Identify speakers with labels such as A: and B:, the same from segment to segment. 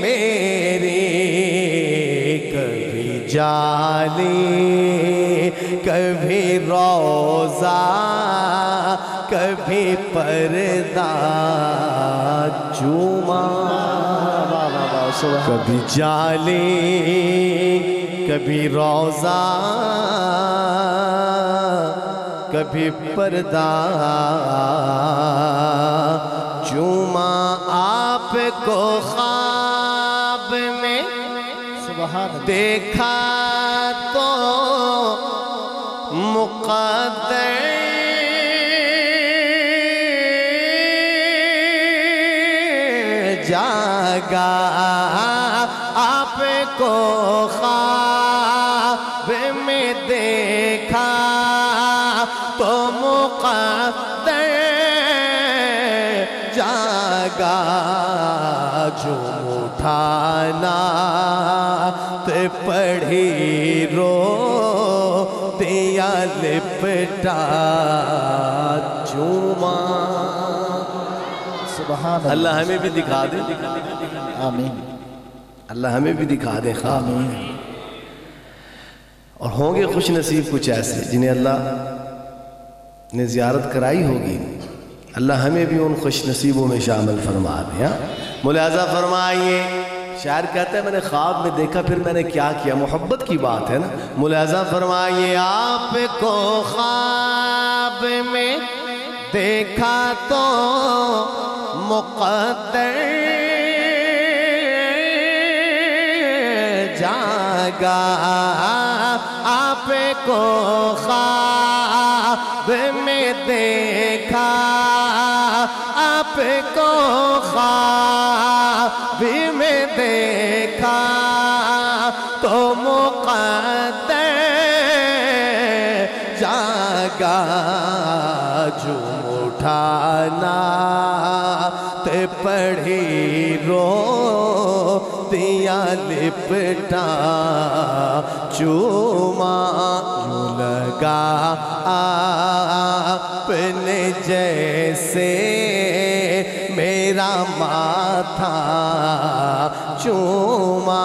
A: میری کبھی جالی کبھی روزہ کبھی پردہ چوما کبھی جالی کبھی روزہ کبھی پردہ چوما آپ کو خواب میں دیکھا تو مقدر جاگا آپ کو خواب میں دیکھا تو مقدر جاگا جھوم اٹھانا تے پڑھی رو دیا لپٹا چوما
B: سبحان
A: اللہ ہمیں بھی دکھا دے
B: آمین
A: اللہ ہمیں بھی دکھا دے
B: آمین
A: اور ہوں گے خوش نصیب کچھ ایسے جنہیں اللہ نے زیارت کرائی ہوگی اللہ ہمیں بھی ان خوش نصیبوں میں شامل فرما دے ملاحظہ فرمائیے شاعر کہتا ہے میں نے خواب میں دیکھا پھر میں نے کیا کیا محبت کی بات ہے نا ملاحظہ فرمائیے آپ کو خواب میں دیکھا تو مقدر جاگا آپ کو خواب میں دیکھا آپ کو خواب میں دیکھا تو مقدر جاگا جھوم اٹھانا تے پڑھی رو دیا لپٹا چوما یوں لگا آپ نے جیسے میرا ماتھا چوما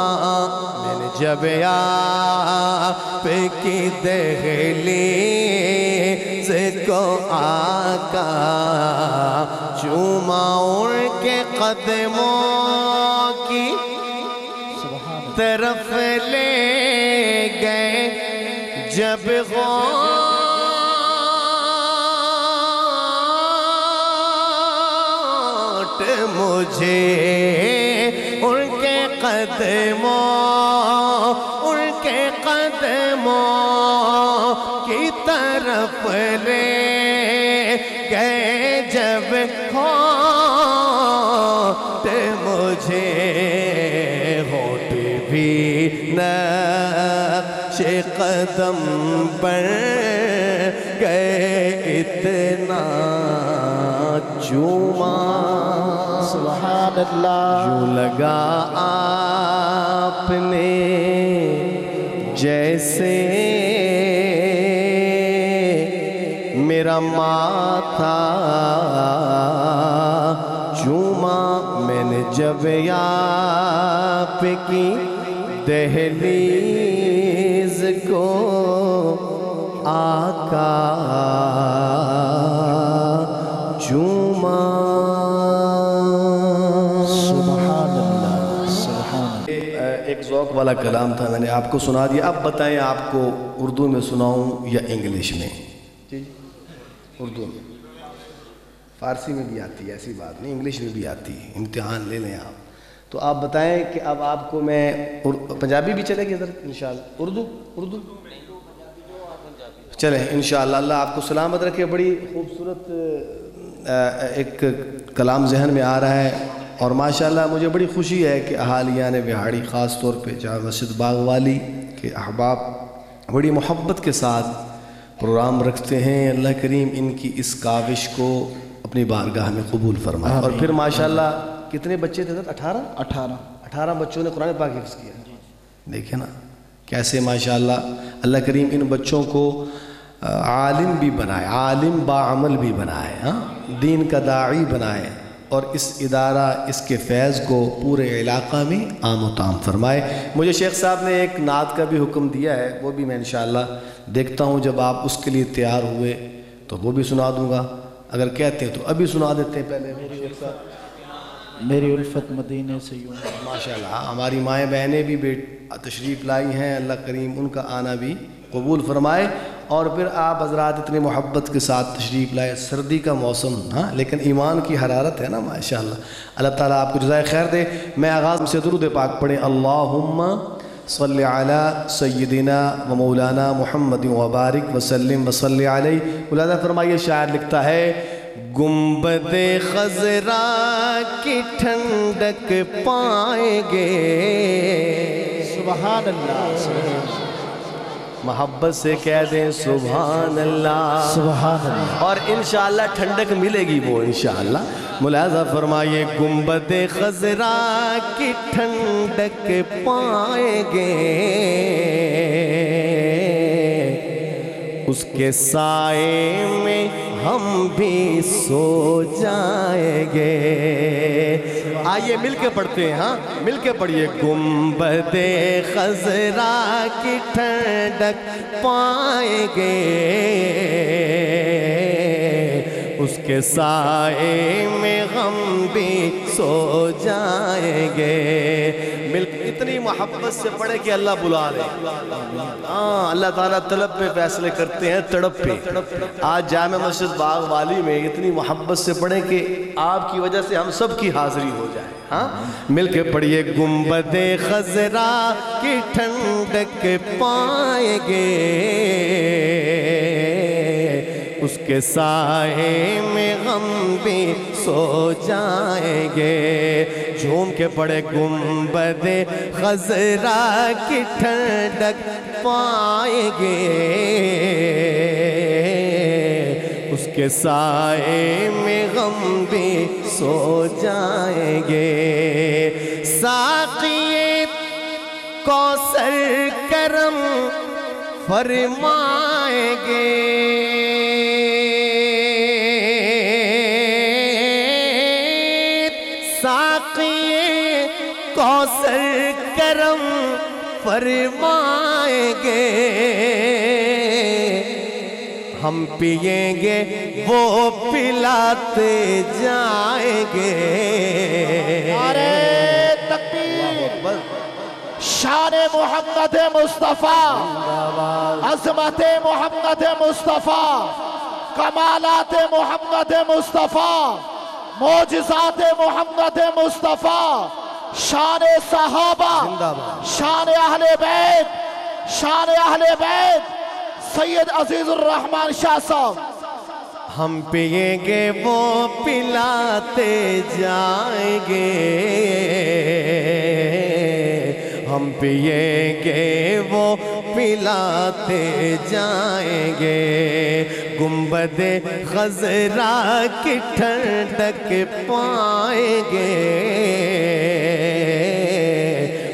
A: میں نے جب آپ کی دہلیز کو آقا چوما ان کے قدموں کی طرف لے گئے جب غوٹ مجھے ان کے قدموں کی طرف لے گئے جب غوٹ مجھے بھی نقش قدم پر گئے اتنا چوما
B: سبحان اللہ
A: یوں لگا آپ نے جیسے میرا ماتھا چوما میں نے جب آپ کی دہلیز کو آقا چوما
B: سبحان اللہ سبحان اللہ
A: ایک ذوق والا کلام تھا میں نے آپ کو سنا دیا اب بتائیں آپ کو اردو میں سناؤں یا انگلش میں اردو میں فارسی میں بھی آتی ہے ایسی بات نہیں انگلش میں بھی آتی ہے امتحان لے لیں آپ تو آپ بتائیں کہ اب آپ کو میں پنجابی بھی چلے گی ادھر انشاءاللہ اردو چلیں انشاءاللہ اللہ آپ کو سلامت رکھے بڑی خوبصورت ایک کلام ذہن میں آ رہا ہے اور ماشاءاللہ مجھے بڑی خوشی ہے کہ اہالیان بہاڑی خاص طور پہ جامع مسجد باغ والی کے احباب بڑی محبت کے ساتھ پروگرام رکھتے ہیں اللہ کریم ان کی اس کاوش کو اپنی بارگاہ میں قبول فرمائے اور پھر ماشاءاللہ کتنے بچے تھے 18 بچوں نے قرآن پاک حفظ کیا دیکھیں نا کیسے ماشاءاللہ اللہ کریم ان بچوں کو عالم بھی بنائے عالم با عمل بھی بنائے دین کا داعی بنائے اور اس ادارہ اس کے فیض کو پورے علاقہ میں عام و تام فرمائے۔ مجھے شیخ صاحب نے ایک نعت کا بھی حکم دیا ہے، وہ بھی میں انشاءاللہ دیکھتا ہوں جب آپ اس کے لیے تیار ہوئے تو وہ بھی سنا دوں گا، اگر کہتے ہیں تو ابھی سنا دیتے ہیں پہلے۔
B: میری الفت مدینے سے یوں
A: ماشاءاللہ ہماری مائیں بہنیں بھی تشریف لائی ہیں، اللہ کریم ان کا آنا بھی قبول فرمائے، اور پھر آپ حضرات اتنی محبت کے ساتھ تشریف لائے، سردی کا موسم ہاں لیکن ایمان کی حرارت ہے نا ماشاءاللہ۔ اللہ تعالیٰ آپ کو جزائے خیر دے۔ میں آغاز سے درود پاک پڑھیں، اللہم صلی علی سیدنا و مولانا محمد وبارک وسلم وصلی علیہ۔ ملاحظہ فرمائیے، شاعر لکھتا ہے، گنبد خضرا کی ٹھنڈک پائیں گے،
B: سبحان اللہ،
A: محبت سے کہہ دیں سبحان اللہ،
B: سبحان اللہ،
A: اور انشاءاللہ ٹھنڈک ملے گی وہ انشاءاللہ۔ ملاحظہ فرمائیے، گنبد خضرا کی ٹھنڈک پائیں گے، اس کے سائے میں ہم بھی سو جائیں گے۔ آئیے مل کے پڑھتے ہیں، ہاں مل کے پڑھیے، گنبد خضرا کی ٹھنڈک پائیں گے، اس کے سائے میں ہم بھی سو جائیں گے۔ مل اتنی محبت سے پڑھے کہ اللہ بلا لے۔ ہاں اللہ تعالیٰ طلب پہ فیصلے کرتے ہیں، تڑپ پہ۔ آج جامع مسجد باغ والی میں اتنی محبت سے پڑھیں کہ آپ کی وجہ سے ہم سب کی حاضری ہو جائے۔ ہاں مل کے پڑھیے، گنبد خضرا کی ٹھنڈک پائیں گے، اس کے سائے میں ہم بھی سو جائیں گے۔ جھوم کے پڑھے، گنبد خضرا کی ٹھنڈک پائیں گے، اس کے سائے میں ہم بھی سو جائیں گے۔ ساقی کوثر کرم فرمائیں گے، ساقی کوثر کرم فرمائیں گے، ہم پیئیں گے وہ پلاتے جائیں گے۔
B: نعرہ تکبیر، شان محمد مصطفیٰ، عظمت محمد مصطفیٰ، کمالات محمد مصطفیٰ، معجزات محمد مصطفیٰ، شان صحابہ، شان اہل بیت، شان اہل بیت، سید عزیز الرحمن شاہ صاحب۔
A: ہم پیئیں گے وہ پلاتے جائیں گے، ہم پیئیں گے وہ پلاتے جائیں گے۔ گنبد خضرا کی ٹھنڈک پائیں گے،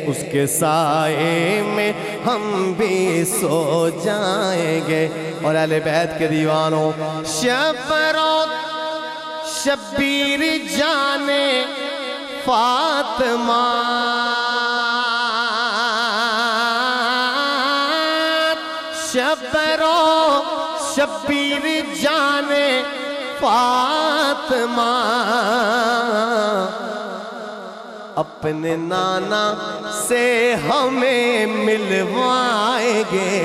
A: اس کے سائے میں ہم بھی سو جائیں گے۔ اور اہل بیت کے دیوانوں، شبرو شبیر جان فاطمہ، شبرو شبیر جان فاطمہ، اپنے نانا سے ہمیں ملوائیں گے،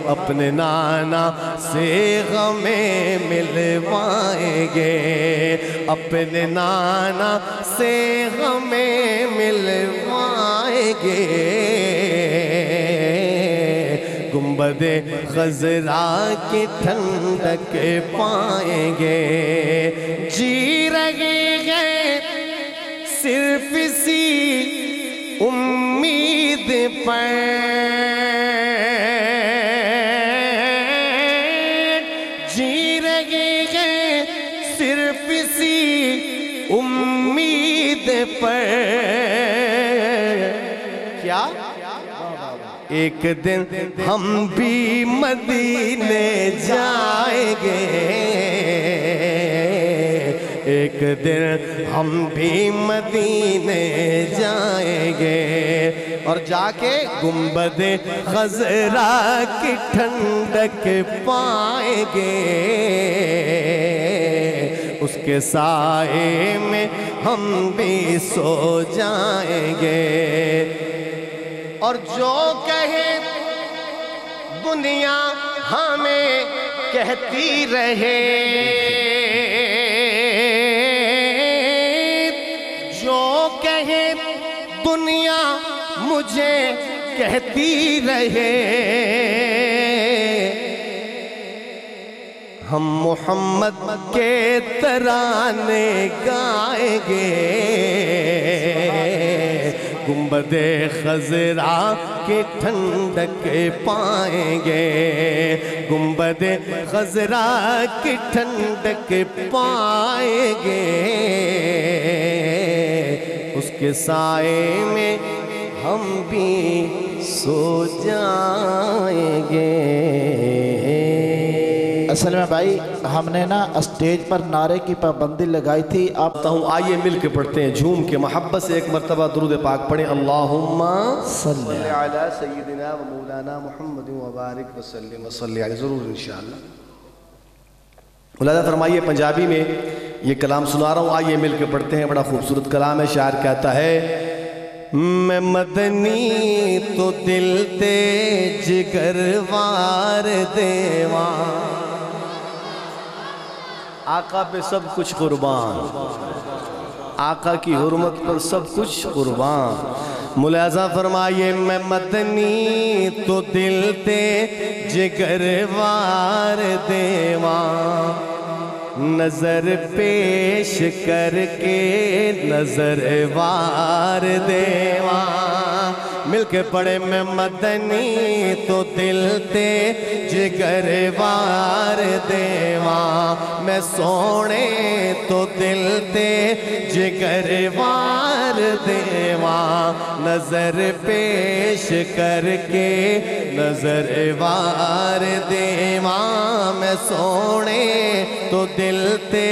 A: اپنے نانا سے ہمیں ملوائیں گے، اپنے نانا سے ہمیں ملوائیں گے۔ گنبد خضرا کی ٹھنڈک پائیں گے، جی رہے ہیں صرف اسی امید پر، جی رہے ہیں صرف اسی امید پر۔ کیا ایک دن ہم بھی مدینے جائیں گے، ایک دن ہم بھی مدینے جائیں گے اور جا کے گنبد خضرا کی ٹھنڈک پائیں گے، اس کے سائے میں ہم بھی سو جائیں گے۔ اور جو کہے دنیا ہمیں کہتی رہے، جو کہے دنیا مجھے کہتی رہے، ہم محمد کے ترانے گائیں گے، گنبد خضرا کی ٹھنڈک پائیں گے، گنبد خضرا کی ٹھنڈک پائیں گے، اس کے سائے میں ہم بھی سو جائیں گے۔
B: اصل میں بھائی ہم نے نا اسٹیج پر نعرے کی پابندی لگائی تھی، آپ
A: آئیے مل کے پڑھتے ہیں، جھوم کے محبت سے ایک مرتبہ درود پاک پڑھیں۔ اللہم صلی علی سیدنا و مولانا محمد وبارک وسلم وصلی علیہ، ضرور انشاءاللہ۔ ملاحظہ فرمائیے پنجابی میں یہ کلام سنا رہا ہوں، آئیے مل کے پڑھتے ہیں، بڑا خوبصورت کلام ہے۔ شاعر کہتا ہے میں مدنی تو دل تے جگر وار دیواں، آقا پہ سب کچھ قربان، آقا کی حرمت پر سب کچھ قربان۔ ملاحظہ فرمائیے میں مدنی تو دل تے جگر وار دیواں، نظر پیش کر کے نظر وار دیواں، مل کے پڑھے میں مدنی تو دل تے جگر وار دیواں، میں سونے تو دل تے جگر وار دیواں، نظر پیش کر کے نظر وار دیواں، میں سونے تو دل تے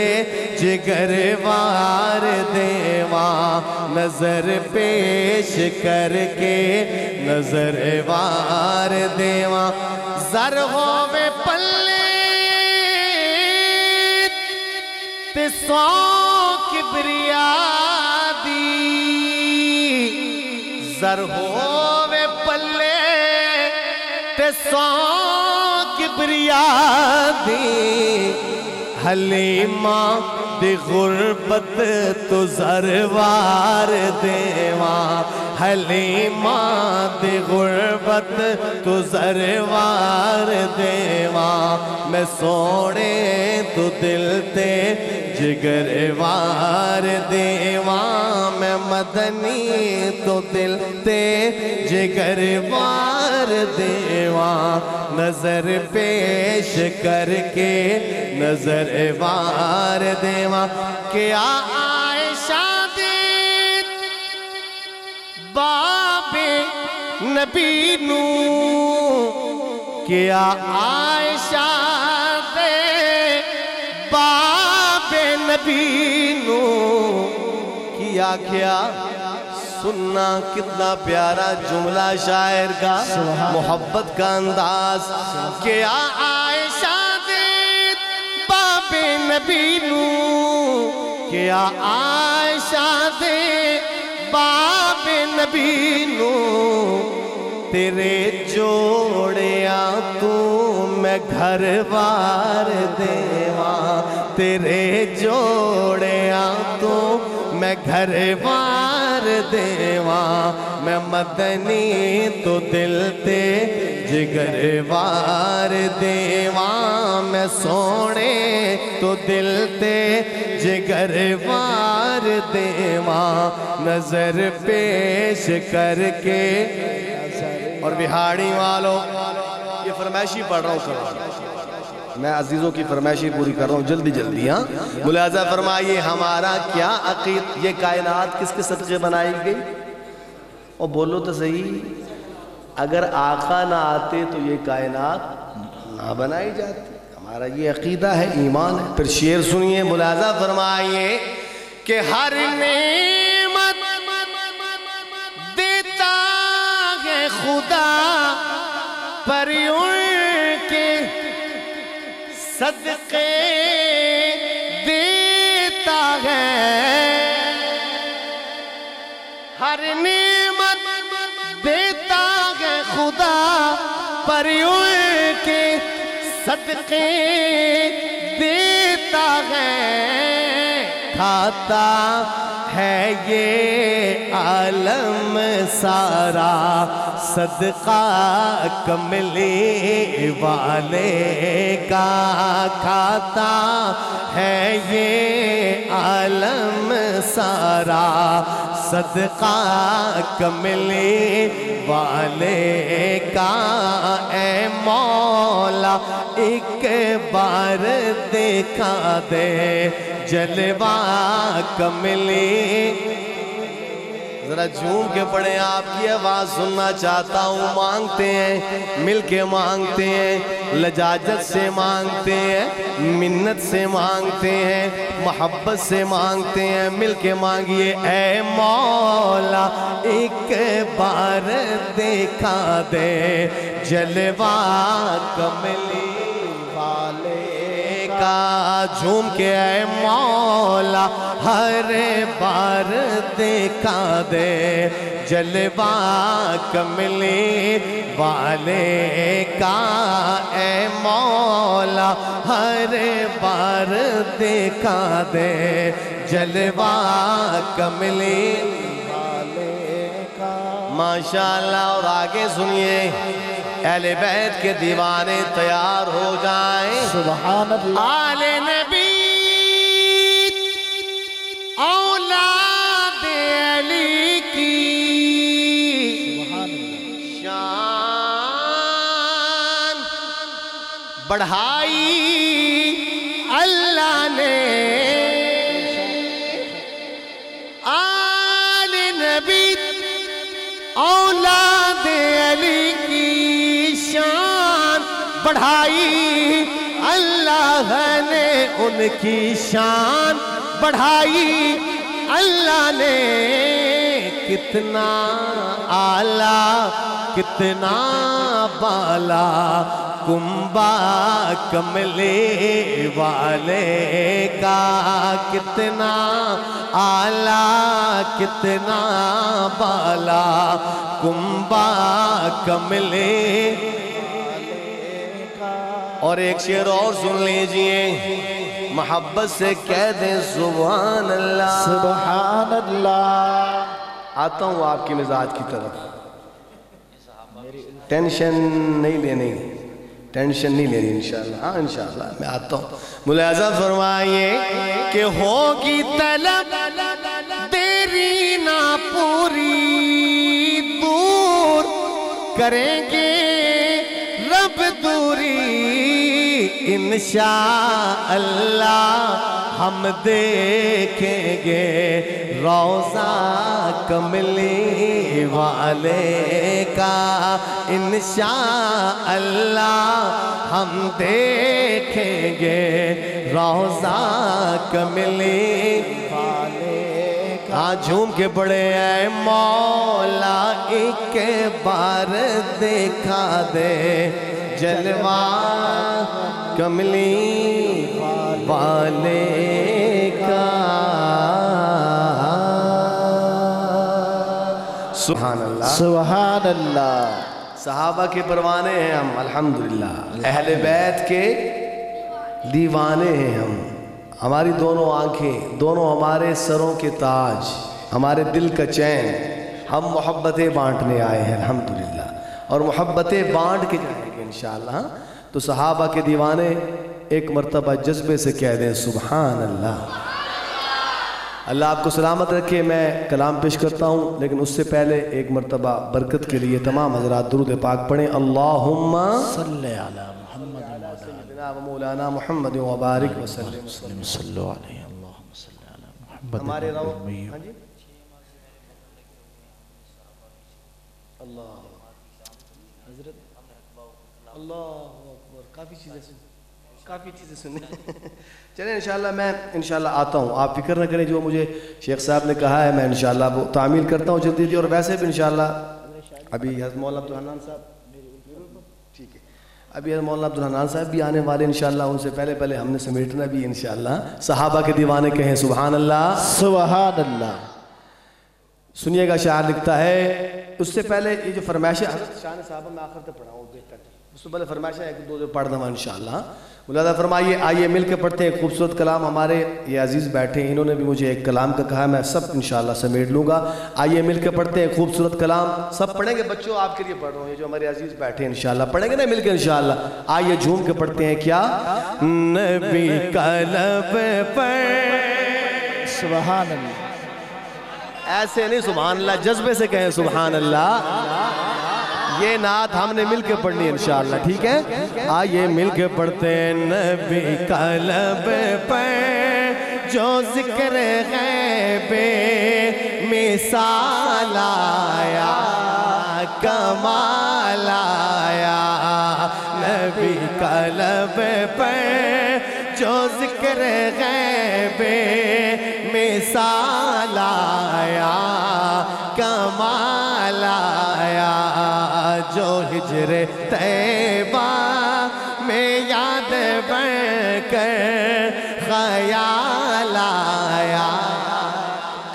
A: جگر وار دیواں، نظر پیش کر کے نظر وار دیواں، زر ہووے پلے تے سو کبریا دی، زر ہووے پلے تے سو کبریا دی، حلیمہ دی غربت تو زروار دیواں، حلیمہ دی غربت تو زروار دیواں، میں سونے تو دل تے جگر وار دیواں، میں مدنی تو دل تے جگر وار دیواں، نظر پیش کر کے نظر وار دیواں، کیا عائشہ دی باب نبی نو، کیا عائشہ دے باب نبی نو، کیا کیا سننا کتنا پیارا جملہ شاعر کا، محبت کا انداز، کیا عائشہ دے باب نبی نو، کیا عائشہ دے باب نبی نو، تیرے جوڑیاں تو میں گھر وار دیواں، تیرے جوڑیاں تو میں گھر وار دیواں، میں مدنی تو دل تے جگر وار دیواں، میں سونے تو دل تے جگر وار دیواں، نظر پیش کر کے۔ اور بہاڑی والوں یہ فرمائشی پڑھ رہا ہوں، میں عزیزوں کی فرمائشی پوری کر رہا ہوں جلدی جلدی۔ ہاں ملاحظہ فرمائیے ہمارا کیا عقید، یہ کائنات کس کے صدقے بنائی گئی؟ اور بولو تو صحیح، اگر آقا نہ آتے تو یہ کائنات نہ بنائی جاتی۔ ہمارا یہ عقیدہ ہے، ایمان ہے۔ پھر شعر سنیے، ملاحظہ فرمائیے کہ ہر نعمت دیتا ہے خدا پر ان کے صدقے دیتا ہے، ہر نعمت دیتا ہے خدا پر ان کے صدقے دیتا ہے، کھاتا ہے یہ عالم سارا صدقہ کملی والے کا، کھاتا ہے یہ عالم سارا صدقہ کملی والے کا، اے مولا ایک بار دکھا دے جلوہ کملی۔ ذرا جھوم کے پڑھیں، آپ کی آواز سننا چاہتا ہوں۔ مانگتے ہیں، مل کے مانگتے ہیں، لجاجت سے مانگتے ہیں، منت سے مانگتے ہیں، محبت سے مانگتے ہیں، مل کے مانگیے، اے مولا ایک بار دکھا دے جلوہ کملی والے کا، جھوم کے اے مولا ہر بار دکھا دے جلوہ کملی والے کا، اے مولا ہر بار دکھا دے جلوہ کملی والے کا۔ ماشاءاللہ۔ اور آگے سنیے، اہل بیت کے دیوانے تیار ہو جائیں،
B: سبحان اللہ۔
A: آل نبی اولاد علی کی شان بڑھائی اللہ نے، آل نبی اولاد علی کی شان بڑھائی اللہ نے، ان کی شان بڑھائی اللہ نے، کتنا اعلیٰ کتنا بالا کنبہ کملی والے کا، کتنا اعلیٰ کتنا بالا کنبہ کملی۔ اور ایک شعر اور سن لیجئے، محبت سے کہہ دیں سبحان اللہ،
B: سبحان اللہ۔
A: آتا ہوں آپ کی مزاج کی طرف، ٹینشن نہیں لینی، ٹینشن نہیں لینی انشاءاللہ، ہاں انشاءاللہ میں آتا ہوں۔ ملاحظہ فرمائیے کہ ہوگی طلب تیری نہ پوری، دور کریں گے رب دوری، انشاءاللہ ہم دیکھیں گے روضہ کملی والے کا، انشاءاللہ ہم دیکھیں گے روضہ کملی والے کا۔ ہاں جھوم کے پڑھے، اے مولا ایک بار دکھا دے جلوہ کملی والے کا۔ سبحان اللہ،
B: سبحان اللہ۔
A: صحابہ کے پروانے ہیں ہم الحمدللہ، اہل بیت کے دیوانے ہیں ہم، ہماری دونوں آنکھیں، دونوں ہمارے سروں کے تاج، ہمارے دل کا چین، ہم محبتیں بانٹنے آئے ہیں الحمدللہ، اور محبتیں بانٹ کے جائیں گے انشاءاللہ۔ تو صحابہ کے دیوانے ایک مرتبہ جذبے سے کہہ دیں سبحان اللہ۔ اللہ آپ کو سلامت رکھے، میں کلام پیش کرتا ہوں، لیکن اس سے پہلے ایک مرتبہ برکت کے لیے تمام حضرات درود پاک پڑھیں، اللہم
B: صلی علی محمد
A: جناب مولانا محمد وبارک وسلم۔
B: صلی علیہ اللہم صلی علی محمد۔
A: ہمارے رو ہاں جی اللہ حضرت اللہ اکبر، کافی چیزیں کافی چیزیں سنیں چلیں انشاءاللہ میں انشاءاللہ آتا ہوں، آپ فکر نہ کریں، جو مجھے شیخ صاحب نے کہا ہے میں انشاءاللہ وہ تعمیل کرتا ہوں جلدی جلدی، اور ویسے بھی انشاءاللہ ابھی حضرت مولانا عبدالحنان صاحب ٹھیک ہے، ابھی حضرت مولانا عبدالحنان صاحب بھی آنے والے انشاءاللہ، ان سے پہلے ہم نے سمیٹنا بھی انشاءاللہ۔ صحابہ کے دیوانے کہیں سبحان اللہ
B: سبحان اللہ۔
A: سنیے گا، شاعر لکھتا ہے، اس سے پہلے یہ جو فرمائش ہے حضرت شان صاحبہ میں آخر تک پڑھاؤں بہتر، اس سے پہلے فرمائش ہے ایک دو جو پڑھ دوں انشاءاللہ۔ ملاحظہ فرمائیے، آئیے مل کے پڑھتے ہیں ایک خوبصورت کلام، ہمارے یہ عزیز بیٹھے ہیں، انہوں نے بھی مجھے ایک کلام کا کہا ہے، میں سب انشاءاللہ سمیٹ لوں گا۔ آئیے مل کے پڑھتے ہیں خوبصورت کلام، سب پڑھیں گے بچوں، آپ کے لیے پڑھ رہا ہوں، یہ جو ہمارے عزیز بیٹھے ہیں انشاءاللہ پڑھیں گے نا مل کے انشاءاللہ۔ آئیے جھوم کے پڑھتے ہیں، کیا نبی کا لب پر،
B: سبحان اللہ،
A: ایسے نہیں سبحان اللہ، جذبے سے کہیں سبحان اللہ۔ یہ نعت ہم نے مل کے پڑھنی ہے انشاءاللہ، ٹھیک ہے؟ آئیے مل کے پڑھتے ہیں، نبی کا لب پر جو ذکر غیب مثال آیا، کمال آیا، نبی کا لب پر جو ذکر غیب مثال آیا، کمال آیا، جو ہجر طیبہ میں یاد بن کر خیال آیا،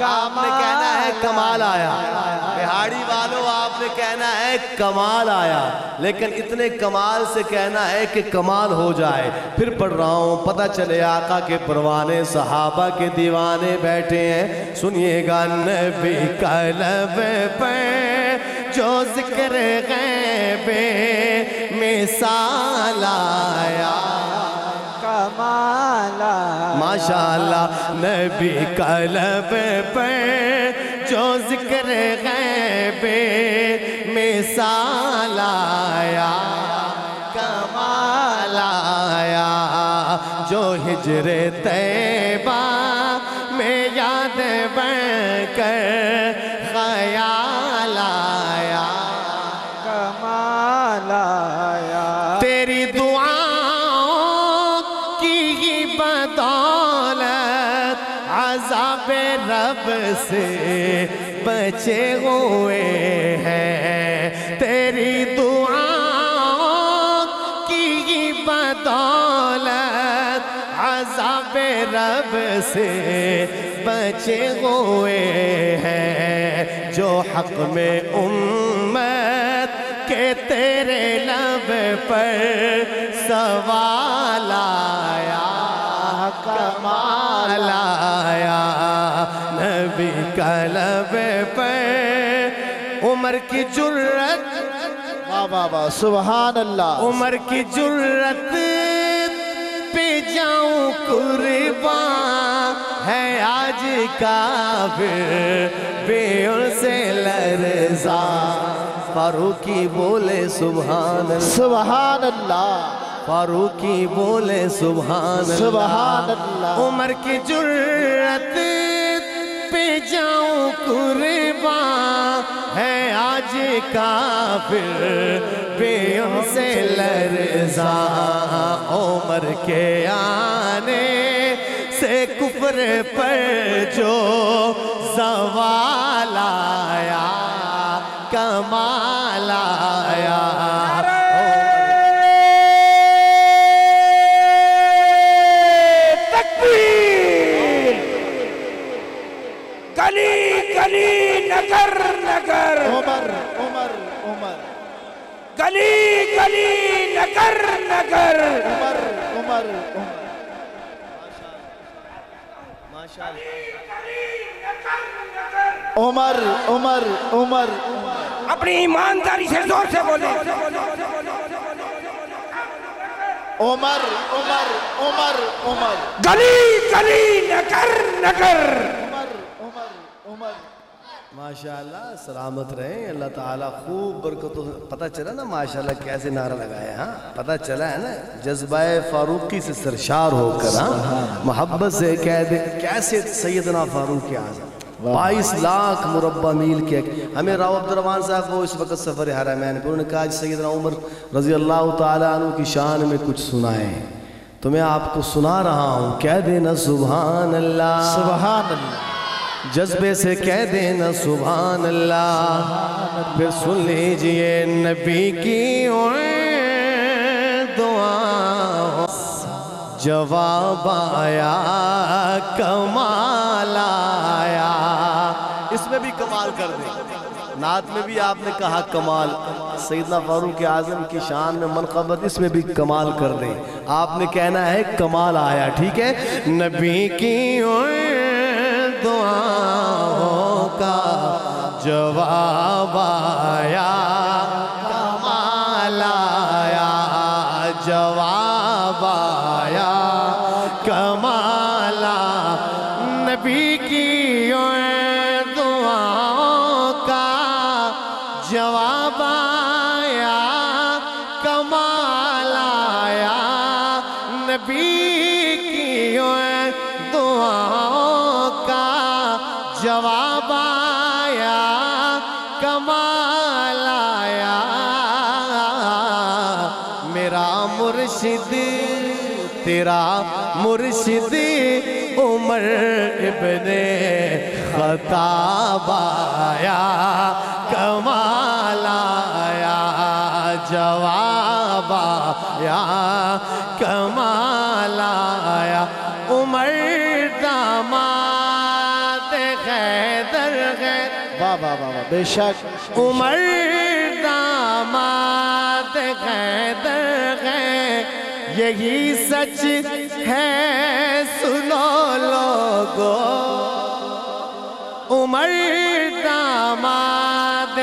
A: آپ نے کہنا ہے کمال آیا، بہاڑی والوں آپ نے کہنا ہے کمال آیا، لیکن اتنے کمال سے کہنا ہے کہ کمال ہو جائے۔ پھر پڑھ رہا ہوں، پتہ چلے آقا کے پروانے صحابہ کے دیوانے بیٹھے ہیں، سنیے گا، نبی کا لب پر جو ذکر غیب مثال آیا،
B: کمال آیا،
A: ماشاءاللہ، نبی کا لب پر جو ذکر غیب مثال آیا، کمال آیا، جو ہجر طیبہ میں یاد بن کر خیال آیا،
B: کمال آیا،
A: تیری دعاؤں کی ہی بدولت عذاب رب سے بچے ہوئے ہیں، تیری دعاؤں کی ہی بدولت عذاب رب سے بچے ہوئے ہیں، جو حق میں امت کہ تیرے لب پر سوال آیا، کمال آیا، نبی کا لب پر عمر کی جرت،
B: واہ واہ واہ، سبحان اللہ،
A: عمر کی جرت پہ جاؤں قربان ہے آج کافر بے ان سے لرزاں، فاروقی بولے سبحان اللہ،
B: سبحان اللہ،
A: فاروقی بولے سبحان اللہ،
B: سبحان اللہ،
A: عمر کی جرت پہ جاؤں قربان ہے آج کافر بے ان سے لرزاں، عمر کے آنے سے کفر پر جو زوال آیا، کمال آیا،
C: تکبیر، گلی گلی نگر نگر،
B: عمر عمر عمر،
C: گلی گلی نگر نگر،
B: عمر عمر عمر، عمر عمر عمر،
C: اپنی ایمانداری سے زور سے بولے،
B: عمر عمر عمر عمر،
C: گلی گلی نگر نگر،
B: عمر عمر عمر،
A: ماشاءاللہ، سلامت رہیں، اللہ تعالیٰ خوب برکتوں، پتہ چلا نا ماشاءاللہ کیسے نعرہ لگایا، ہاں پتہ چلا ہے نا، جذبہ فاروقی سے سرشار ہو کر، ہاں محبت سے کہہ دے کیسے سیدنا فاروق اعظم 22 لاکھ مربع میل کے، ہمیں راؤ عبد الرحمن صاحب وہ اس وقت سفر حرمین پر، انہوں نے کہا سیدنا عمر رضی اللہ تعالیٰ عنہ کی شان میں کچھ سنائیں، تو میں آپ کو سنا رہا ہوں، کہہ دینا سبحان اللہ،
B: سبحان اللہ،
A: جذبے سے کہہ دینا سبحان اللہ۔ پھر سن لیجئے نبی کی دعا، جواب آیا کمال آیا۔ اس میں بھی کمال کر دیں، نعت میں بھی آپ نے کہا کمال، سیدنا فاروق اعظم کی شان میں منقبت، اس میں بھی کمال کر دیں۔ آپ نے کہنا ہے کمال آیا، ٹھیک ہے؟ نبی کی دعاؤں کا جواب آیا کمال آیا، جواب آیا کمال آیا۔ نبی کی دعاؤں کا جواب آیا کمال آیا، نبی کی دعاؤں کا جواب آیا کمال آیا۔ میرا مرشد تیرا مرشد عمر ابن خطاب آیا کمال آیا، جواب آیا کمال آیا۔ عمر داماد حیدر ہے،
B: واہ واہ واہ واہ، بے شک
A: عمر داماد حیدر ہے، یہی سچ ہے سنو لوگو۔ عمر داماد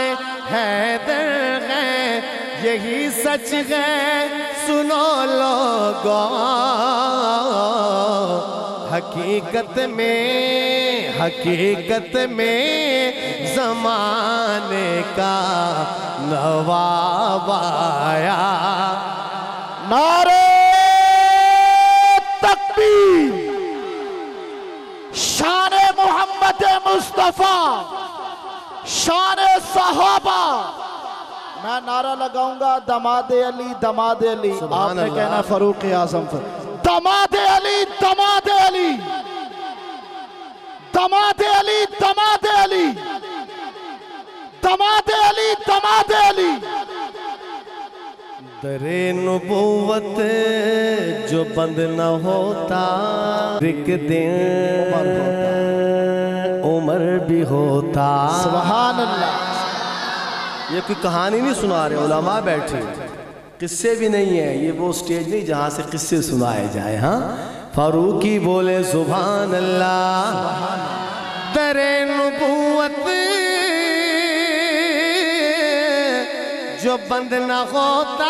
A: حیدر ہے، یہی سچ ہے سنو لوگو۔ حقیقت میں زمانے کا نواب آیا۔
B: نعرہ تکبیر، شان محمد مصطفیٰ، شان صحابہ۔ میں نعرہ لگاؤں گا دماد علی دماد علی، آپ نے کہنا فاروق اعظم پر دماد علی دماد علی دماد علی دماد علی دماد علی دماد علی۔
A: در نبوت جو بند نہ ہوتا، ایک دن عمر بھی ہوتا۔
B: سبحان اللہ۔
A: یہ کوئی کہانی نہیں سنا رہے، علماء بیٹھے، قصے بھی نہیں ہیں، یہ وہ سٹیج نہیں جہاں سے قصے سنائے جائے۔ ہاں، فاروقی بولے سبحان اللہ۔ در نبوت جو بند نہ ہوتا،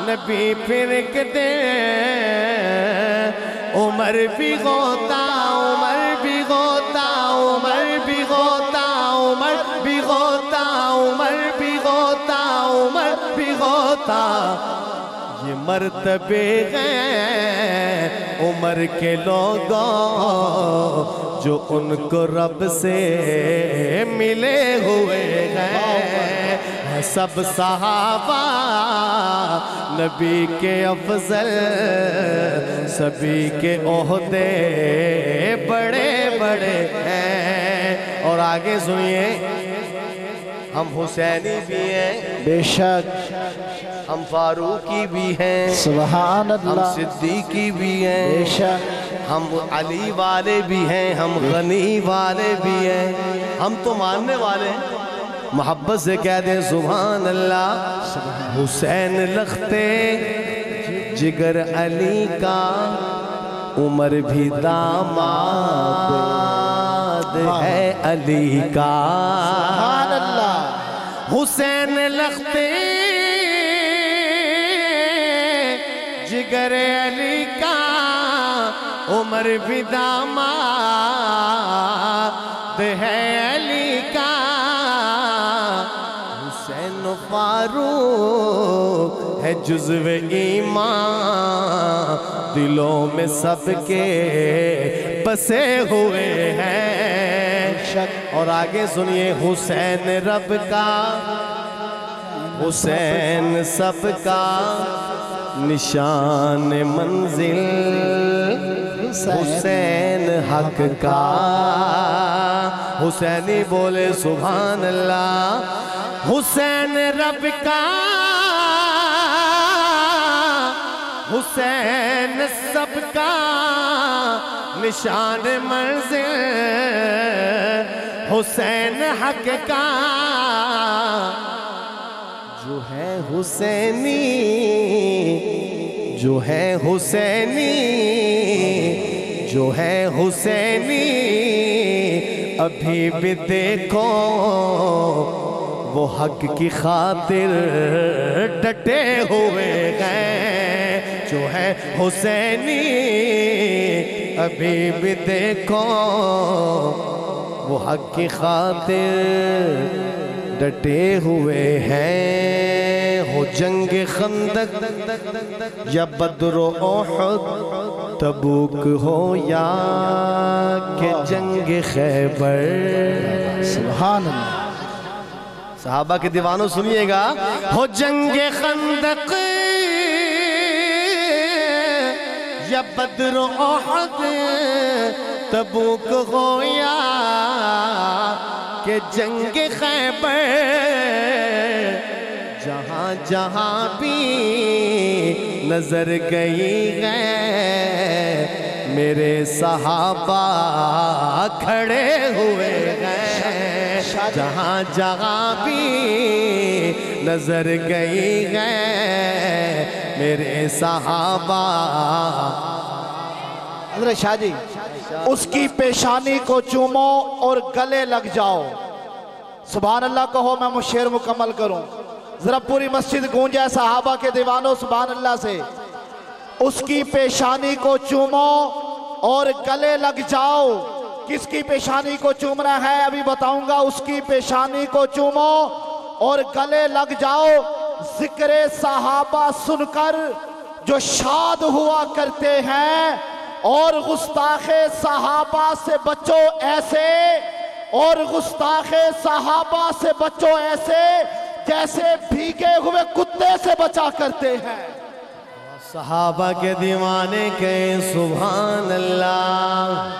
A: نبی پھر ایک دن عمر بھی ہوتا، عمر بھی ہوتا، عمر بھی ہوتا، عمر بھی ہوتا، عمر بھی ہوتا، عمر بھی ہوتا۔ یہ مرتبے ہیں عمر کے لوگوں جو ان کو رب سے ملے ہوئے ہیں۔ سب صحابہ نبی کے افضل، سبھی کے عہدے بڑے بڑے ہیں۔ اور آگے سنیے، ہم حسینی بھی ہیں،
B: بے شک
A: ہم فاروقی بھی ہیں،
B: سبحان
A: ہم
B: اللہ،
A: صدیقی بھی ہیں،
B: بے شک
A: ہم علی والے بھی ہیں، ہم غنی والے بھی ہیں۔ ہم تو ماننے والے ہیں، محبت سے کہہ دیں سبحان اللہ۔ حسین لختے جگر علی کا، عمر بھی داماد ہے علی کا۔
B: سبحان اللہ۔
A: حسین لختے جگر علی کا، عمر بھی داماد ہے علی کا۔ حسین فاروق ہے جزو ایمان، دلوں میں سب کے بسے ہوئے ہیں۔ اور آگے سنیے، حسین رب کا، حسین سب کا، نشان منزل حسین حق کا حسینی بولے سبحان اللہ حسین رب کا حسین سب کا نشان منزل حسین حق کا جو ہے حسینی جو ہے حسینی جو ہے حسینی ابھی بھی دیکھو وہ حق کی خاطر ڈٹے ہوئے ہیں جو ہے حسینی ابھی بھی دیکھو وہ حق کی خاطر ڈٹے ہوئے ہیں ہو جنگ خندق یا بدر و احد تبوک ہو یا کہ جنگ خیبر
B: سبحان اللہ
A: صحابہ کے دیوانوں سنیے گا ہو جنگ خندق یا بدر و احد تبوک ہو یا کہ جنگ خیبر جہاں جہاں بھی نظر گئی ہے میرے صحابہ کھڑے ہوئے ہیں جہاں جہاں بھی نظر گئی ہے میرے صحابہ
B: حضرت شاہ جی اس کی پیشانی کو چومو اور گلے لگ جاؤ سبحان اللہ کہو میں شعر مکمل کروں ذرا پوری مسجد گونجے صحابہ کے دیوانوں سبحان اللہ سے اس کی پیشانی کو چومو اور گلے لگ جاؤ کس کی پیشانی کو چومنا ہے ابھی بتاؤں گا اس کی پیشانی کو چومو اور گلے لگ جاؤ ذکر صحابہ سن کر جو شاد ہوا کرتے ہیں اور گستاخ صحابہ سے بچو ایسے اور گستاخ صحابہ سے بچو ایسے جیسے بھیگے ہوئے کتے سے بچا کرتے ہیں
A: صحابہ کے دیوانے کہیں سبحان اللہ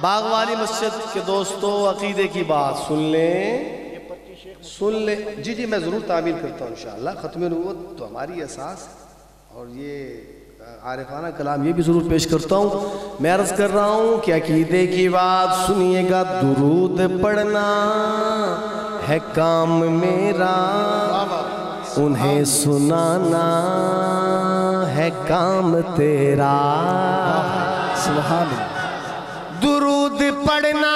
A: باغ والی مسجد کے دوستو عقیدے کی بات سن لیں جی میں ضرور تعمیل کرتا ہوں انشاءاللہ ختم نبوت تو ہماری اساس اور یہ عارفانہ کلام یہ بھی ضرور پیش کرتا ہوں میں عرض کر رہا ہوں کہ عقیدے کی بات سنیے گا درود پڑھنا ہے کام میرا انہیں سنانا ہے کام تیرا
B: سبحان اللہ
A: درود پڑھنا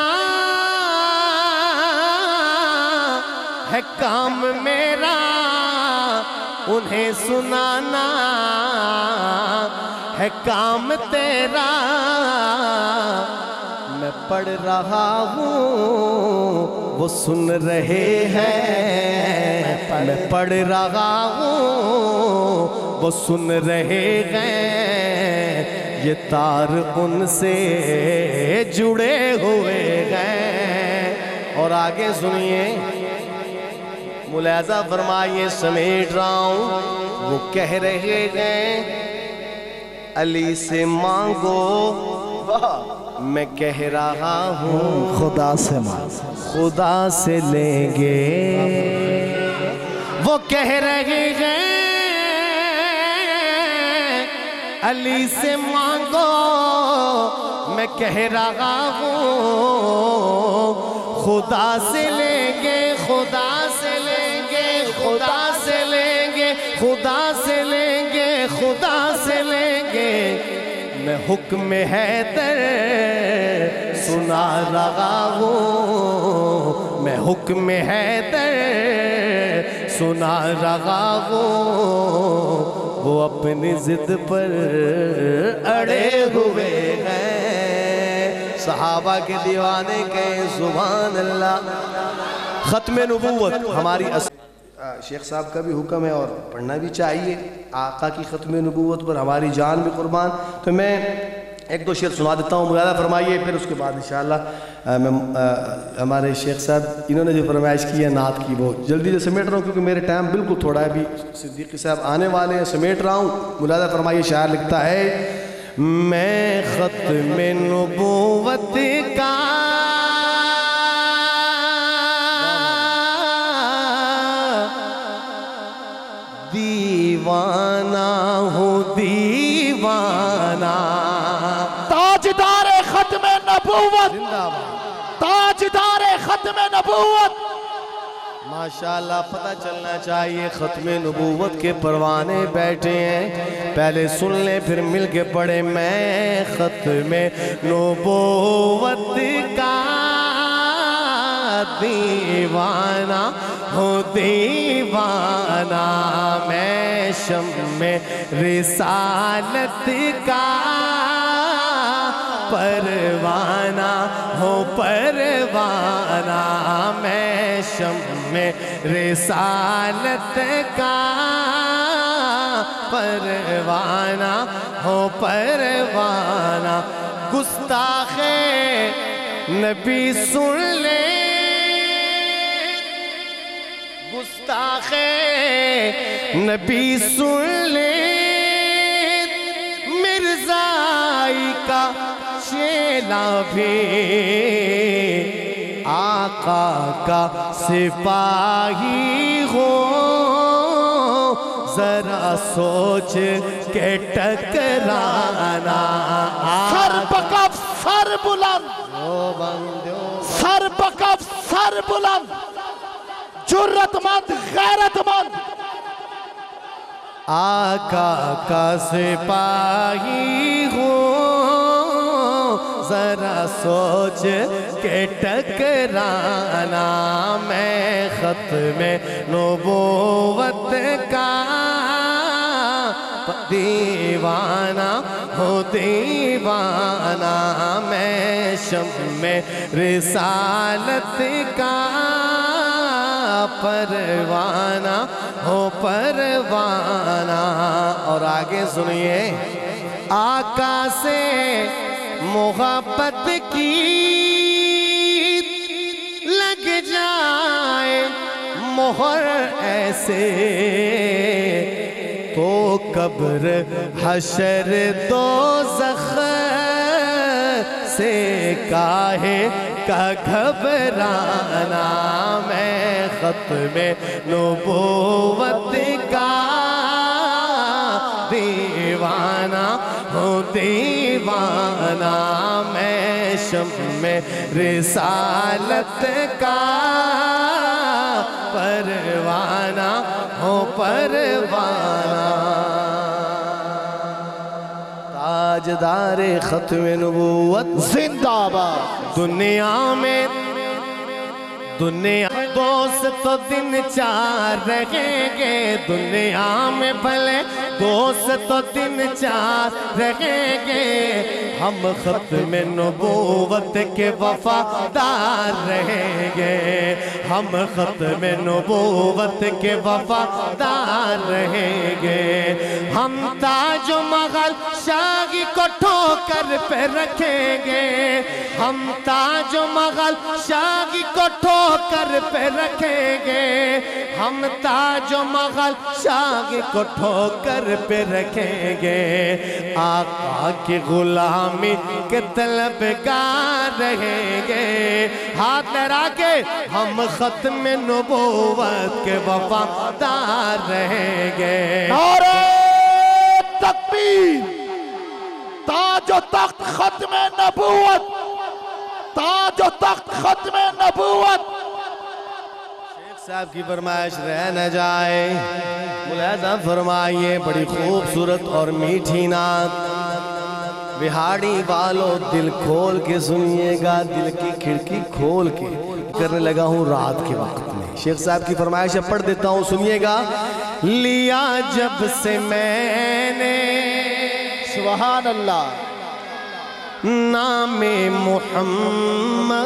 A: ہے کام میرا انہیں سنانا ہے کام تیرا میں پڑھ رہا ہوں وہ سن رہے ہیں میں پڑھ رہا ہوں وہ سن رہے ہیں یہ تار ان سے جڑے ہوئے ہیں اور آگے سنیے ملاحظہ فرمائیے سمیٹ رہا ہوں وہ کہہ رہے ہیں علی سے مانگو میں کہہ رہا ہوں
B: خدا سے مانگو
A: خدا سے لیں گے وہ کہہ رہے ہیں علی سے مانگو میں کہہ رہا ہوں خدا سے لیں گے خدا سے لیں گے خدا سے لیں گے خدا سے لیں گے خدا سے لیں گے میں حکم حیدر سنا رہا ہوں میں حکم حیدر سنا رہا ہوں وہ اپنی ضد پر اڑے ہوئے ہیں صحابہ کے دیوانے کہیں سبحان اللہ ختم نبوت ہماری شیخ صاحب کا بھی حکم ہے اور پڑھنا بھی چاہیے آقا کی ختم نبوت پر ہماری جان بھی قربان تو میں ایک دو شعر سنا دیتا ہوں، ملاحظہ فرمائیے، پھر اس کے بعد انشاءاللہ میں ہمارے شیخ صاحب انہوں نے جو فرمائش کی ہے نعت کی وہ جلدی سے سمیٹ رہا ہوں کیونکہ میرے ٹائم بالکل تھوڑا ہے، ابھی صدیقی صاحب آنے والے ہیں، سمیٹ رہا ہوں۔ ملاحظہ فرمائیے، شاعر لکھتا ہے میں ختم نبوت کا دیوانہ ہوں دیوانہ،
B: تاجدار ختم نبوت، تاجدار ختم نبوت۔
A: ماشاءاللہ پتہ چلنا چاہیے ختم نبوت کے پروانے بیٹھے ہیں، پہلے سن لیں پھر مل کے پڑھیں۔ میں ختم نبوت کا دیوانہ ہوں دیوانہ، میں شمع رسالت کا پروانہ ہوں پروانہ، میں شمع رسالت کا پروانہ ہوں پروانہ۔ گستاخ نبی سن لے، گستاخ نبی سن لے، مرزائی کا چیلا بھی آقا کا سپاہی ہو، ذرا سوچ کے ٹکرانا۔
B: سر بکف سر بلند، سر بکف سر بلند، جرت مند غیرت مند،
A: آقا کا سپاہی ہو، ذرا سوچ کے ٹکرانا۔ میں ختم نبوت کا دیوانہ ہوں دیوانہ، میں شمع رسالت کا پروانہ ہوں پروانہ۔ اور آگے سنیے، آقا سے محبت کی لگ جائے مہر ایسے، تو قبر حشر دوزخ سے کاہے کا گھبرانا۔ میں ختم نبوت کا دیوانہ ہوں دیوانہ، میں شمع رسالت کا پروانہ ہوں پروانہ۔ تاجدار ختم نبوت
B: زندہ باد۔
A: دنیا میں دنیا دوست تو دن چار رہیں گے، دنیا میں بھلے دوست تو دن چار رہیں گے، ہم ختم نبوت کے وفادار رہیں گے، ہم ختم نبوت کے وفادار رہیں گے۔ ہم تاج و مغل شاہی کو ٹھوکر پہ رکھیں گے، ہم تاج و مغل شاہی کو ٹھوکر پہ رکھیں گے، ہم تاج و مغل شاہی کو ٹھوکر پہ رکھیں گے۔ آقا کی غلامی کے طلبگار رہیں گے، ہاتھ لہرا کے ہم ختم نبوت کے وفادار رہیں گے۔
B: نعرہ تکبیر، تاج و تخت ختم نبوت، تاج و تخت ختم نبوت۔
A: شیخ صاحب کی فرمائش رہ نہ جائے، ملاحظہ فرمائیے، بڑی خوبصورت اور میٹھی نعت۔ بہاڑی والو دل کھول کے سنیے گا، دل کی کھڑکی کھول کے کرنے لگا ہوں رات کے وقت میں۔ شیخ صاحب کی فرمائش پڑھ دیتا ہوں، سنیے گا۔ لیا جب سے میں نے
B: سبحان اللہ،
A: نام محمد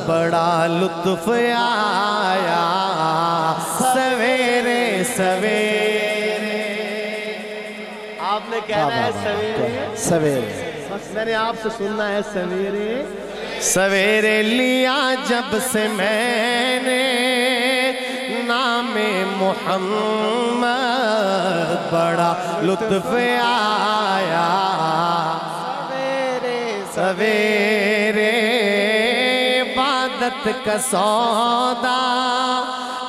A: بڑا لطف آیا، سویرے سویرے، آپ نے کہنا ہے سویرے
B: سویرے،
A: میں نے آپ سے سننا ہے سویرے سویرے لیا جب سے میں نے نام محمد بڑا لطف آیا سویرے سویرے عبادت کا سودا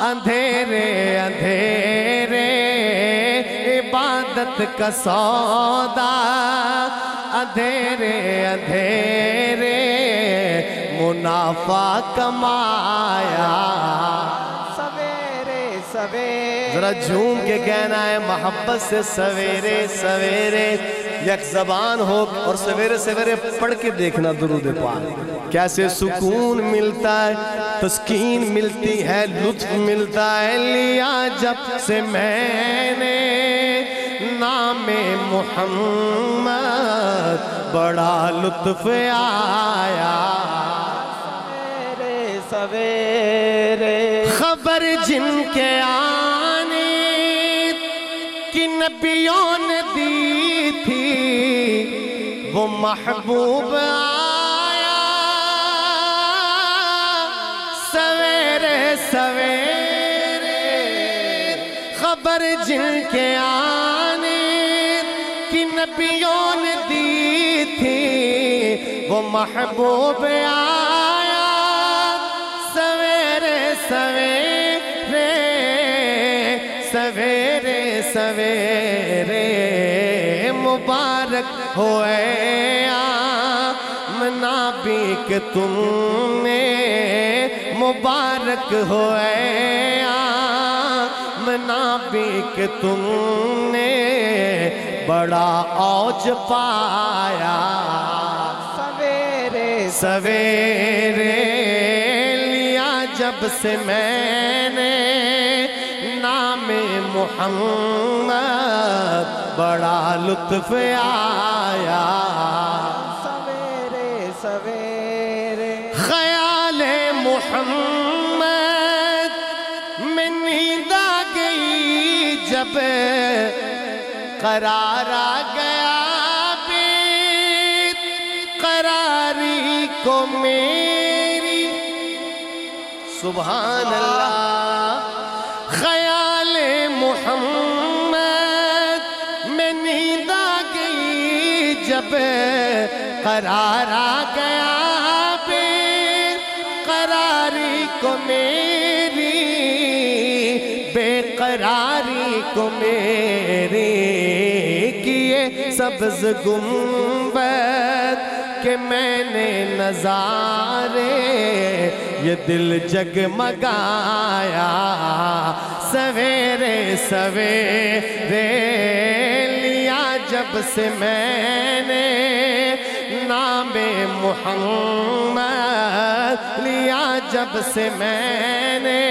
A: اندھیرے اندھیرے عبادت کا سودا اندھیرے اندھیرے منافع کمایا سویرے سویرے ذرا جھوم کے کہنا ہے محبت سے سویرے سویرے یک زبان ہو اور سویرے سویرے پڑھ کے دیکھنا درود پاک کیسے سکون ملتا ہے تسکین ملتی ہے لطف ملتا ہے لیا جب سے میں نے نام محمد بڑا لطف آیا سویرے سویرے خبر جن کے آنے کی نبیوں نے دی تھی وہ محبوب آیا سویرے سویرے خبر جن کے آنے کی نبیوں نے دی تھی وہ محبوب آیا سویرے سویرے سویرے سویرے مبارک ہوئے آمنا بھی کہ تم نے مبارک ہوئے آمنا بھی کہ تم نے بڑا اوج پایا سویرے سویرے لیا جب سے میں نے نام محمد بڑا لطف آیا سویرے سویرے خیال محمد میں نیند آ گئی جب قرار آ گیا بیت قراری کو میری سبحان اللہ خیال محمد میں نیند آ گئی جب قرار آ گیا بیت قراری کو میری بے قراری کو میری کیے سبز گنبد کہ میں نے نظارے یہ دل جگمگایا سویرے سویرے لیا جب سے میں نے نام محمد لیا جب سے میں نے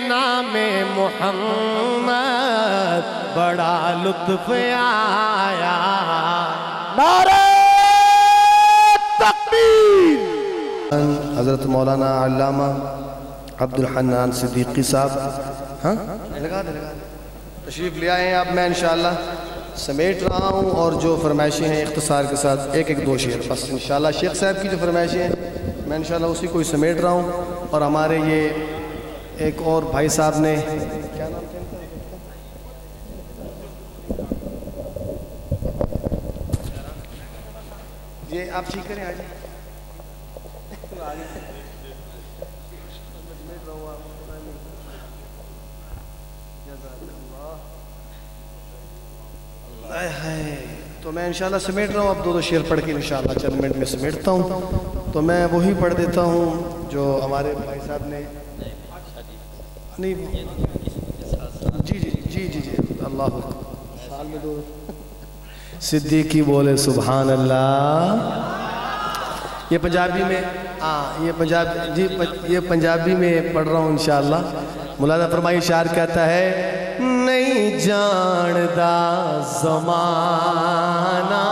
A: نام محمد بڑا لطف آیا
B: نعرہ تکبیر
A: حضرت مولانا علامہ عبدالحنان صدیقی صاحب ہاں لگا دے تشریف لے آئے ہیں اب میں انشاءاللہ سمیٹ رہا ہوں اور جو فرمائشیں ہیں اختصار کے ساتھ ایک ایک دو شعر بس انشاءاللہ شیخ صاحب کی جو فرمائشیں ہیں میں انشاءاللہ اسی کو ہی سمیٹ رہا ہوں اور ہمارے یہ ایک اور بھائی صاحب نے کیا نام یہ آپ ٹھیک کریں آج تو میں انشاءاللہ سمیٹ رہا ہوں اب دو دو شعر پڑھ کے انشاءاللہ چند منٹ میں سمیٹتا ہوں تو میں وہی پڑھ دیتا ہوں جو ہمارے بھائی صاحب نے نہیں جی جی جی جی جی اللہ سال میں دو صدیقی بولے سبحان اللہ یہ پنجابی میں یہ پنجابی میں پڑھ رہا ہوں انشاءاللہ مولانا فرمائی شاعر کہتا ہے نہیں جاندہ زمانہ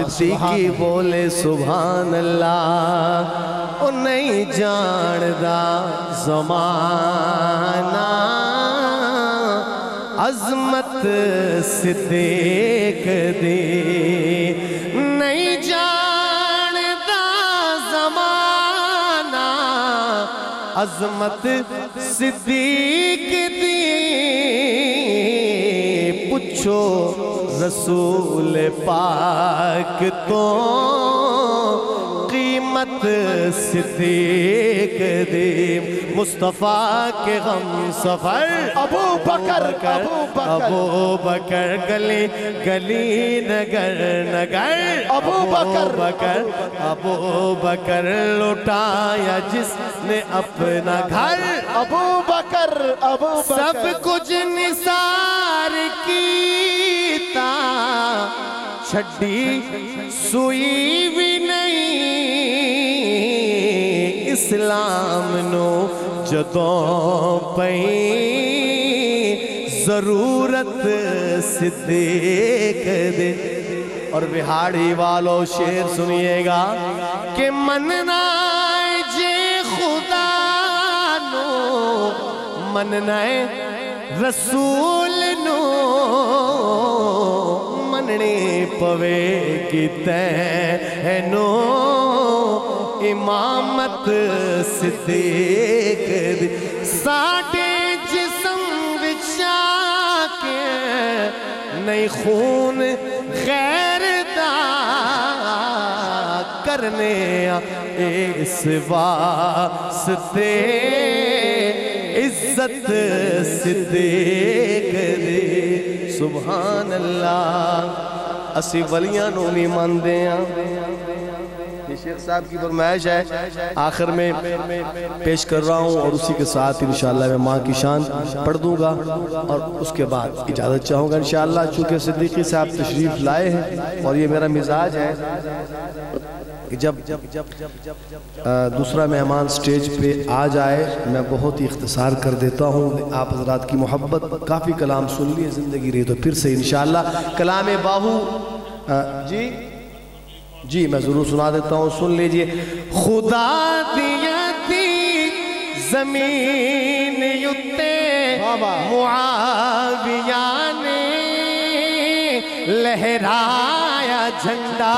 A: صدیقی بولے سبحان اللہ او نہیں جاندہ زمانہ عظمت صدیق دی نہیں جاندا زمانہ عظمت صدیق دی پوچھو رسول پاک تو قیمت صدیق دی مصطفیٰ کے غم سفر
B: ابو بکر
A: ابو بکر گلی گلی نگر نگر ابو بکر لوٹایا جس نے اپنا گھر
B: ابو بکر
A: سب کچھ نثار کیتا چھڈی سوئی بھی نہیں اسلام نو جدوں پئی ضرورت صدیق دے اور بہاڑی والو شعر سنیے گا کہ مننا جے خدا نو مننا رسول نو مننے پوے کی تینو امامت صدیق دی ساڑھے جسم بچا کے نئی خون غیر دا کرنے اس واسطے عزت صدیق دی سبحان اللہ اسی ولیاں نو نہیں ماندے ہیں یہ شیخ صاحب کی فرمائش ہے آخر میں پیش کر رہا ہوں اور اسی کے ساتھ انشاءاللہ میں ماں کی شان پڑھ دوں گا اور اس کے بعد اجازت چاہوں گا انشاءاللہ چونکہ صدیقی صاحب تشریف لائے ہیں اور یہ میرا مزاج ہے کہ جب دوسرا مہمان سٹیج پہ آ جائے میں بہت ہی اختصار کر دیتا ہوں آپ حضرات کی محبت کافی کلام سن لیے زندگی رہی تو پھر سے انشاءاللہ کلام باہو جی میں ضرور سنا دیتا ہوں سن لیجئے خدا دیا دی زمین یتے معاویہ نے لہرایا جھنڈا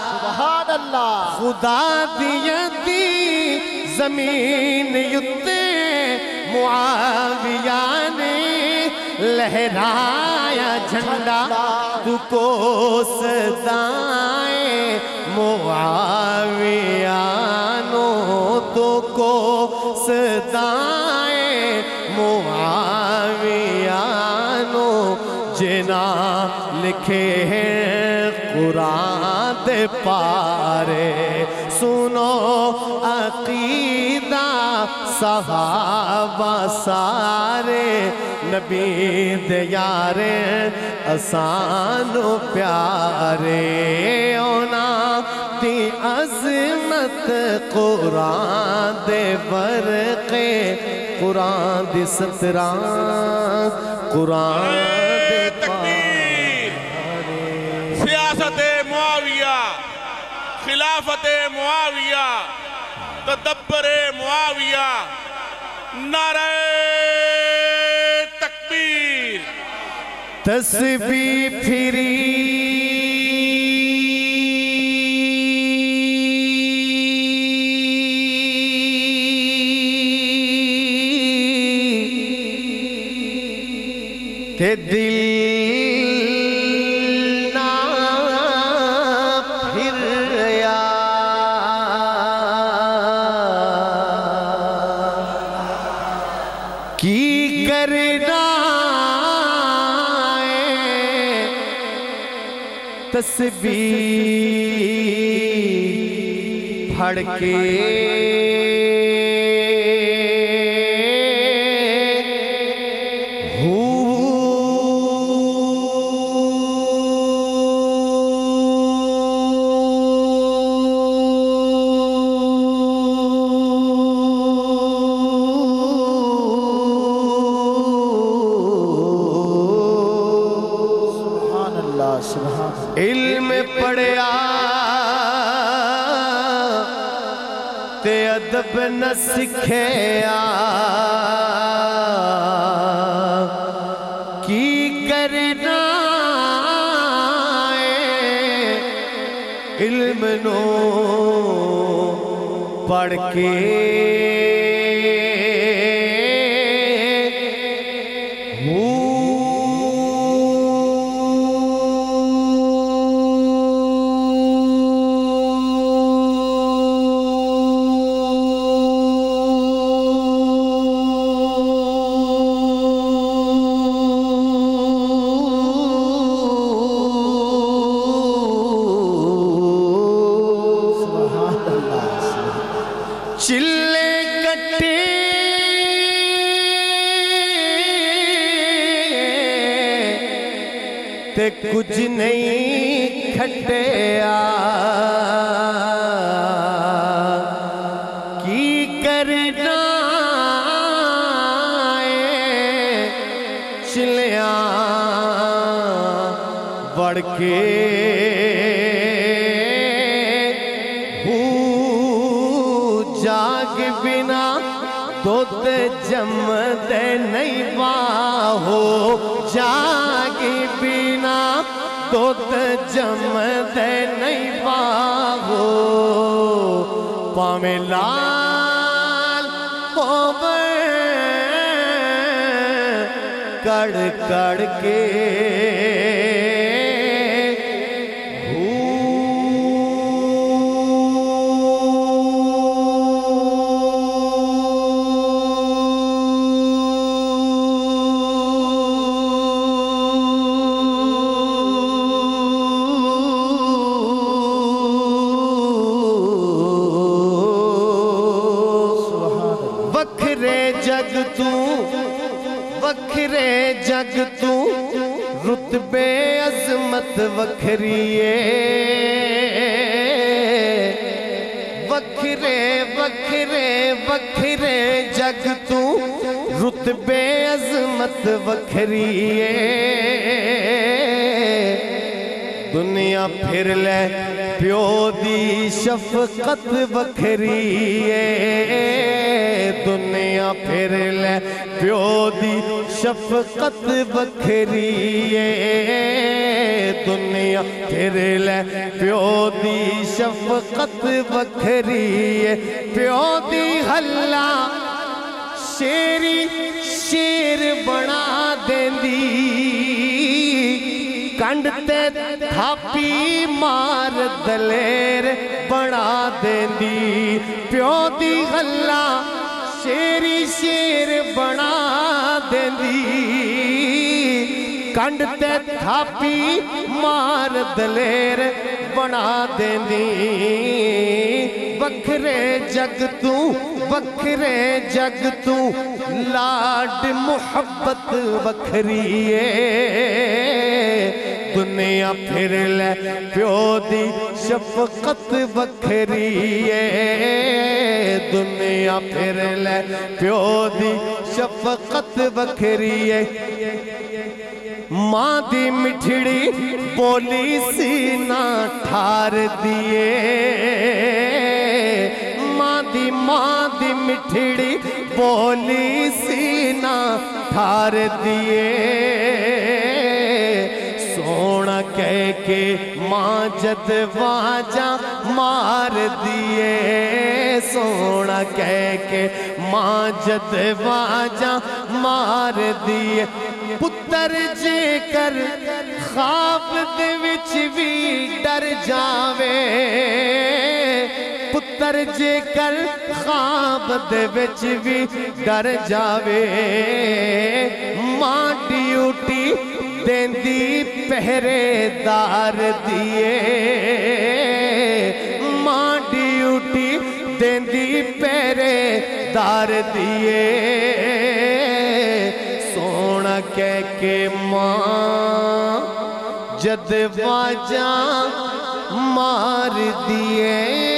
B: سبحان اللہ
A: خدا دیا دی زمین یتے معاویہ نے لہرایا جھنڈا تو کو صدائیں معاویانو تو کو صدائیں معاویانو جنا لکھے ہیں قرآن دے پارے سنو عقیدہ صحابہ سارے نبی دے یارے آسان و پیارے اونا دی عظمت قرآن دے برقے قرآن دی ستران قرآن دے
D: تکبیر سیاست معاویہ خلافت معاویہ تدبر معاویہ نعرہ تکبیر
A: تسبیح پھری تے دل نہ پھریا کی کرنا تسبیح پھڑ کے علم پڑھیا تے ادب نہ سکھیا پڑھ کے چلے کٹے تے کچھ نہیں کھٹیا کی کرنا چلیاں بڑھ کے جاگ بنا دودھ جم دے نہیں باہو جاگ بنا دودھ جم دے نہیں باہو پامے لال ہووے کڑ کڑ کے وکھرے جگ تو رتبے عظمت وکھریے وکھرے وکھرے وکھرے جگ تو رتبے عظمت وکھریے دنیا پھر لے پیو دی شفقت وکھریے دنیا پھر لے پیو دی شفقت وکھریے دنیا پھر لے پیو دی شفقت وکھریے پیو دی ہلا شیری شیر بنا دیندی کنڈ تے تھاپی مار دلیر بنا دیندی پیو دی ہلا شیری شیر بنا دیندی کنڈ تے تھاپی مار دلیر بنا دیندی وکھرے جگ تو وکھرے جگ تو لاڈ محبت وکھریے دنیا پھر لے پیو دی شفقت وکھریے دنیا پھر لے پیو دی شفقت وکھریے ماں دی مٹھڑی بولی سینہ ٹھار دیے ماں دی مٹھڑی بولی سینہ ٹھار دیے سونا کہہ کے ماں جد واجہ مار دیے سونا کہہ کے ماں جد واجہ مار دیے پتر جے کر خواب دے وچ بھی ڈر جاوے پتر جے کر خواب دے وچ بھی ڈر جاوے ماں ڈیوٹی دیندی پہرے دار دیے ماں ڈیوٹی دیندی پہرے دار دیے سونا کہہ کے ماں جد واجہ مار دیے